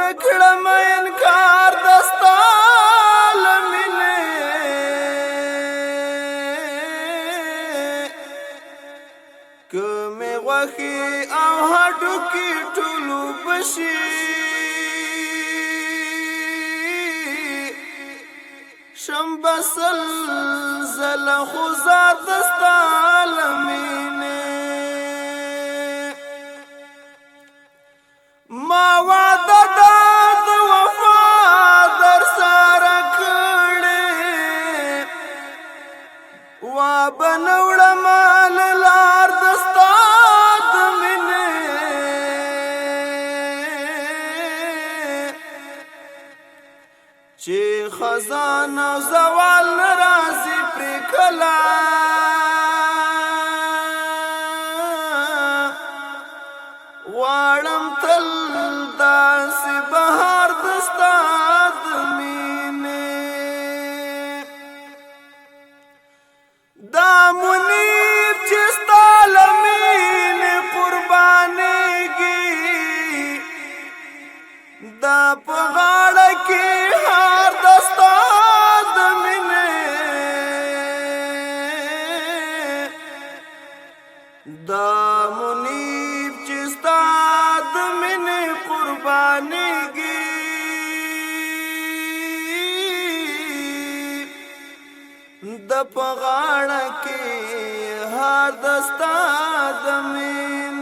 نکړم انکار دستا لمینه کمه غوخي او هډو کې ټولو بشي شم بسل زل خزار دستا لمینه ما وعده د وفا در سره کړې وا بنوړه مال لار دستا د مینې چې خزانه زوال راځي پر کلا واړم تل داسې بهار دستا د مینې دا منیر چې ستا له مینې قربانېږي دا په غاړه کې هار دستا د مینې دا منیر چې ستا د مینې قربانېږي د په غاړه کې هار دستا د مینې